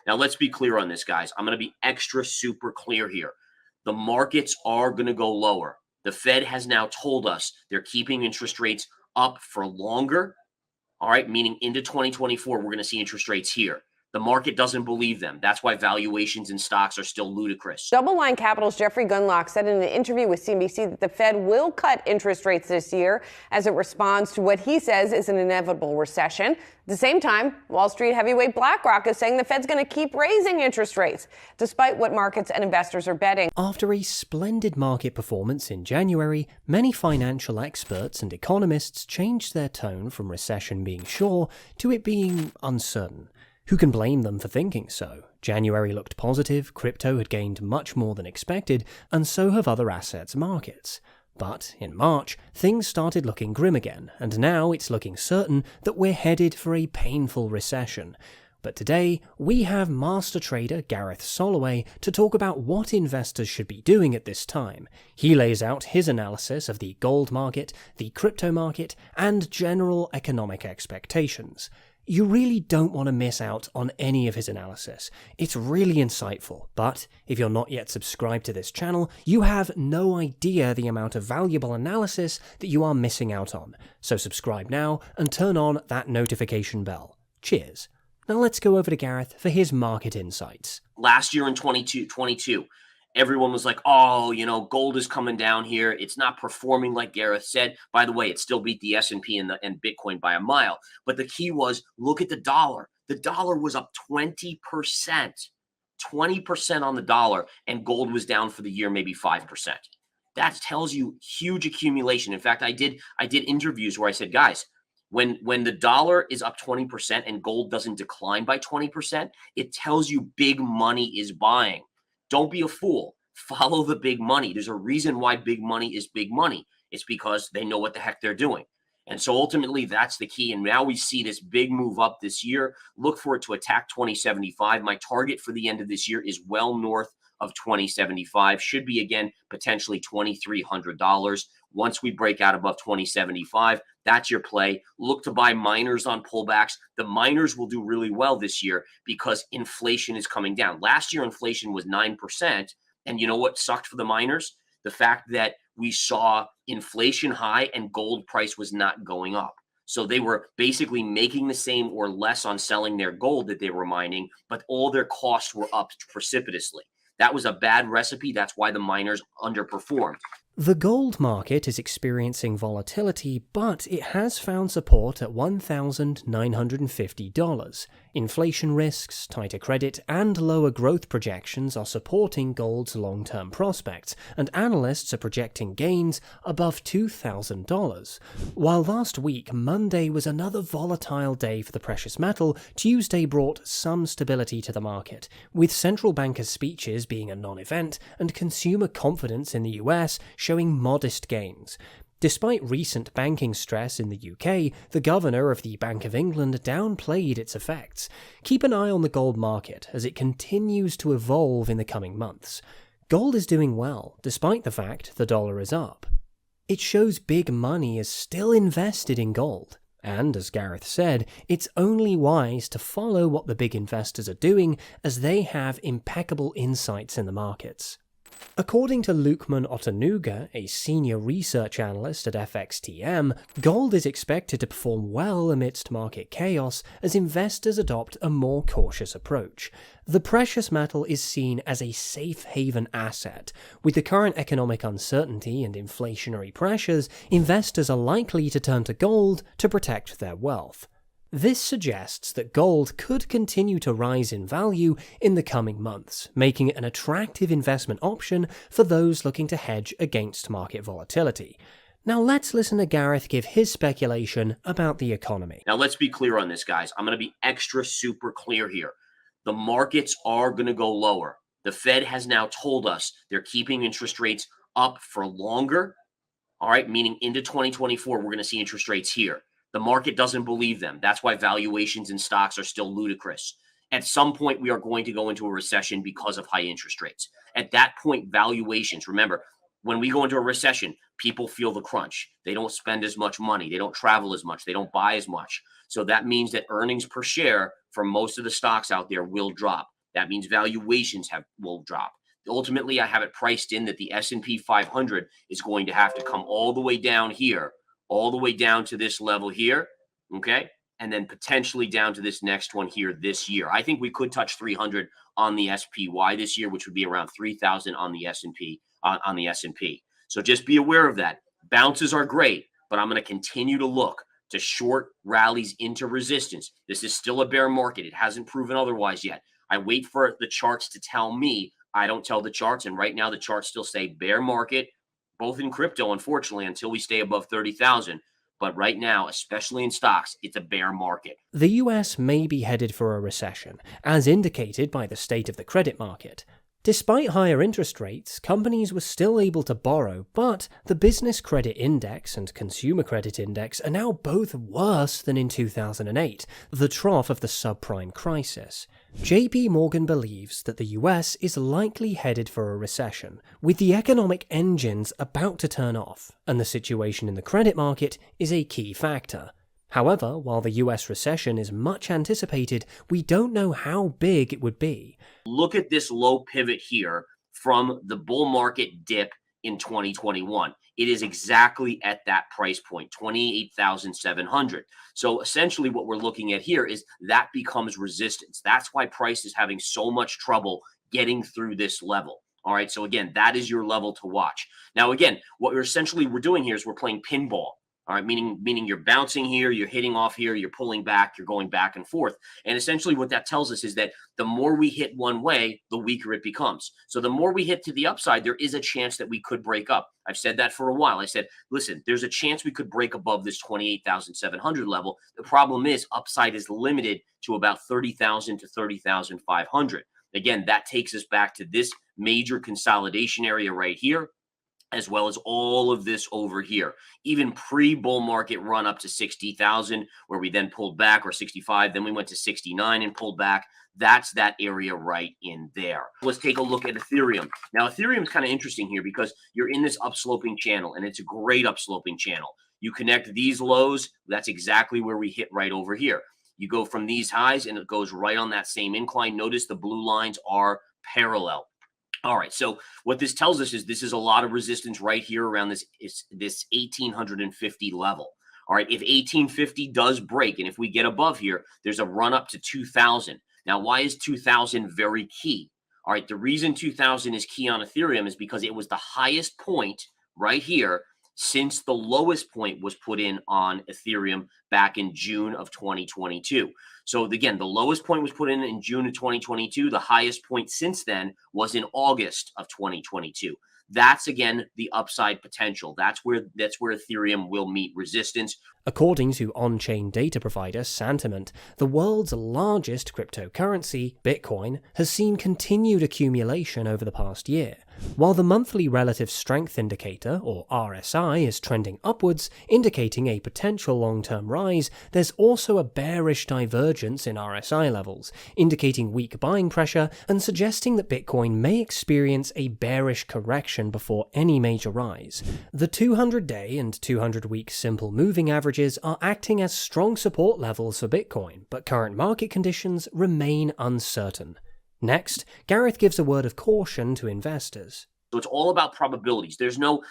Now, let's be clear on this, guys. I'm going to be extra super clear here. The markets are going to go lower. The Fed has now told us they're keeping interest rates up for longer. All right, meaning into 2024, we're going to see interest rates here. The market doesn't believe them. That's why valuations in stocks are still ludicrous. Double Line Capital's Jeffrey Gundlach said in an interview with CNBC that the Fed will cut interest rates this year as it responds to what he says is an inevitable recession. At the same time, Wall Street heavyweight BlackRock is saying the Fed's going to keep raising interest rates, despite what markets and investors are betting. After a splendid market performance in January, many financial experts and economists changed their tone from recession being sure to it being uncertain. Who can blame them for thinking so? January looked positive, crypto had gained much more than expected, and so have other assets markets. But in March, things started looking grim again, and now it's looking certain that we're headed for a painful recession. But today, we have master trader Gareth Soloway to talk about what investors should be doing at this time. He lays out his analysis of the gold market, the crypto market, and general economic expectations. You really don't want to miss out on any of his analysis. It's really insightful, but if you're not yet subscribed to this channel, you have no idea the amount of valuable analysis that you are missing out on. So subscribe now and turn on that notification bell. Cheers. Now let's go over to Gareth for his market insights. Last year in 2022, everyone was like, oh, gold is coming down here. It's not performing like Gareth said. By the way, it still beat the S&P and Bitcoin by a mile. But the key was, look at the dollar. The dollar was up 20%. 20% on the dollar, and gold was down for the year maybe 5%. That tells you huge accumulation. In fact, I did interviews where I said, guys, when the dollar is up 20% and gold doesn't decline by 20%, it tells you big money is buying. Don't be a fool. Follow the big money. There's a reason why big money is big money. It's because they know what the heck they're doing. And so ultimately, that's the key. And now we see this big move up this year. Look for it to attack 2075. My target for the end of this year is well north of 2075. Should be, again, potentially $2,300. Once we break out above 2075, that's your play. Look to buy miners on pullbacks. The miners will do really well this year because inflation is coming down. Last year, inflation was 9%. And you know what sucked for the miners? The fact that we saw inflation high and gold price was not going up. So they were basically making the same or less on selling their gold that they were mining, but all their costs were up precipitously. That was a bad recipe. That's why the miners underperformed. The gold market is experiencing volatility, but it has found support at $1,950. Inflation risks, tighter credit, and lower growth projections are supporting gold's long-term prospects, and analysts are projecting gains above $2,000. While last week, Monday was another volatile day for the precious metal, Tuesday brought some stability to the market, with central bankers' speeches being a non-event and consumer confidence in the US showing modest gains. Despite recent banking stress in the UK, the governor of the Bank of England downplayed its effects. Keep an eye on the gold market as it continues to evolve in the coming months. Gold is doing well, despite the fact the dollar is up. It shows big money is still invested in gold. And, as Gareth said, it's only wise to follow what the big investors are doing as they have impeccable insights in the markets. According to Lukman Otanuga, a senior research analyst at FXTM, gold is expected to perform well amidst market chaos as investors adopt a more cautious approach. The precious metal is seen as a safe haven asset. With the current economic uncertainty and inflationary pressures, investors are likely to turn to gold to protect their wealth. This suggests that gold could continue to rise in value in the coming months, making it an attractive investment option for those looking to hedge against market volatility. Now let's listen to Gareth give his speculation about the economy. Now let's be clear on this, guys. I'm going to be extra super clear here. The markets are going to go lower. The Fed has now told us they're keeping interest rates up for longer. All right, meaning into 2024, we're going to see interest rates here. The market doesn't believe them. That's why valuations in stocks are still ludicrous. At some point, we are going to go into a recession because of high interest rates. At that point, valuations, remember, when we go into a recession, people feel the crunch. They don't spend as much money. They don't travel as much. They don't buy as much. So that means that earnings per share for most of the stocks out there will drop. That means valuations will drop. Ultimately, I have it priced in that the S&P 500 is going to have to come all the way down here, all the way down to this level here, okay? And then potentially down to this next one here this year. I think we could touch 300 on the SPY this year, which would be around 3,000 on the S&P. So just be aware of that. Bounces are great, but I'm going to continue to look to short rallies into resistance. This is still a bear market. It hasn't proven otherwise yet. I wait for the charts to tell me. I don't tell the charts, and right now the charts still say bear market, both in crypto, unfortunately, until we stay above 30,000. But right now, especially in stocks, it's a bear market. The US may be headed for a recession, as indicated by the state of the credit market. Despite higher interest rates, companies were still able to borrow, but the Business Credit Index and Consumer Credit Index are now both worse than in 2008, the trough of the subprime crisis. JP Morgan believes that the US is likely headed for a recession, with the economic engines about to turn off, and the situation in the credit market is a key factor. However, while the US recession is much anticipated, we don't know how big it would be. Look at this low pivot here from the bull market dip in 2021. It is exactly at that price point, 28,700. So essentially what we're looking at here is that becomes resistance. That's why price is having so much trouble getting through this level. All right. So again, that is your level to watch. Now, again, what we're doing here is we're playing pinball. All right, meaning you're bouncing here, you're hitting off here, you're pulling back, you're going back and forth. And essentially what that tells us is that the more we hit one way, the weaker it becomes. So the more we hit to the upside, there is a chance that we could break up. I've said that for a while. I said, listen, there's a chance we could break above this 28,700 level. The problem is upside is limited to about 30,000 to 30,500. Again, that takes us back to this major consolidation area right here, as well as all of this over here. Even pre-bull market run up to 60,000, where we then pulled back, or 65, then we went to 69 and pulled back. That's that area right in there. Let's take a look at Ethereum. Now, Ethereum is kind of interesting here because you're in this upsloping channel, and it's a great upsloping channel. You connect these lows, that's exactly where we hit right over here. You go from these highs, and it goes right on that same incline. Notice the blue lines are parallel. All right, so what this tells us is this is a lot of resistance right here around this 1,850 level. All right, if 1,850 does break, and if we get above here, there's a run up to 2,000. Now, why is 2,000 very key? All right, the reason 2,000 is key on Ethereum is because it was the highest point right here since the lowest point was put in on Ethereum back in June of 2022. So again, the lowest point was put in June of 2022. The highest point since then was in August of 2022. That's, again, the upside potential. That's where Ethereum will meet resistance. According to on-chain data provider Santiment, the world's largest cryptocurrency, Bitcoin, has seen continued accumulation over the past year. While the monthly relative strength indicator, or RSI, is trending upwards, indicating a potential long-term rise, there's also a bearish divergence in RSI levels, indicating weak buying pressure and suggesting that Bitcoin may experience a bearish correction before any major rise. The 200-day and 200-week simple moving averages are acting as strong support levels for Bitcoin, but current market conditions remain uncertain. Next, Gareth gives a word of caution to investors. So it's all about probabilities. There's no,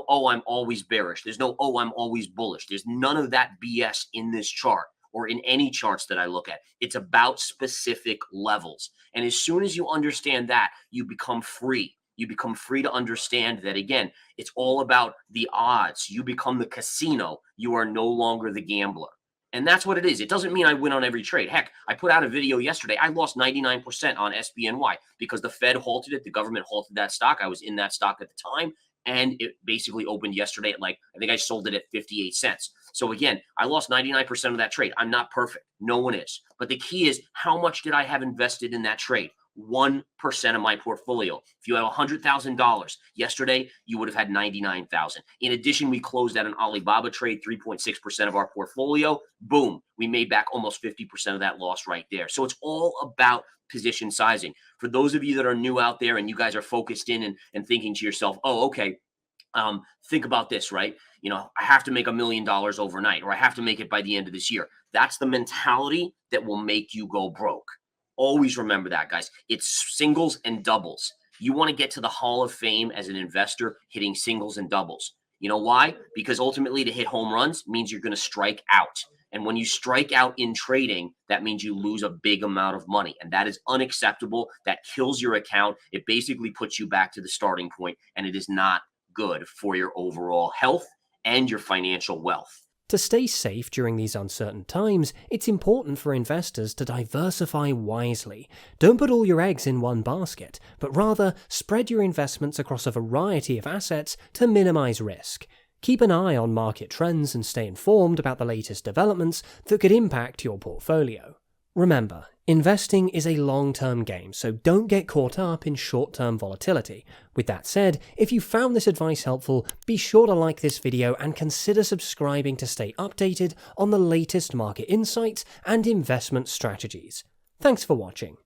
oh, I'm always bearish. There's no, oh, I'm always bullish. There's none of that BS in this chart or in any charts that I look at. It's about specific levels. And as soon as you understand that, you become free. You become free to understand that, again, it's all about the odds. You become the casino. You are no longer the gambler. And that's what it is. It doesn't mean I win on every trade. Heck, I put out a video yesterday. I lost 99% on SBNY because the Fed halted it. The government halted that stock. I was in that stock at the time. And it basically opened yesterday at I think I sold it at 58 cents. So again, I lost 99% of that trade. I'm not perfect. No one is. But the key is, how much did I have invested in that trade? 1% of my portfolio. If you had $100,000 yesterday, you would have had 99,000. In addition, we closed out an Alibaba trade, 3.6% of our portfolio. Boom, we made back almost 50% of that loss right there. So it's all about position sizing. For those of you that are new out there and you guys are focused in and thinking to yourself, oh, okay, think about this, right? I have to make $1 million overnight, or I have to make it by the end of this year. That's the mentality that will make you go broke. Always remember that, guys. It's singles and doubles. You want to get to the Hall of Fame as an investor hitting singles and doubles. You know why? Because ultimately to hit home runs means you're going to strike out. And when you strike out in trading, that means you lose a big amount of money. And that is unacceptable. That kills your account. It basically puts you back to the starting point, and it is not good for your overall health and your financial wealth. To stay safe during these uncertain times, it's important for investors to diversify wisely. Don't put all your eggs in one basket, but rather spread your investments across a variety of assets to minimize risk. Keep an eye on market trends and stay informed about the latest developments that could impact your portfolio. Remember, investing is a long-term game, so don't get caught up in short-term volatility. With that said, if you found this advice helpful, be sure to like this video and consider subscribing to stay updated on the latest market insights and investment strategies. Thanks for watching.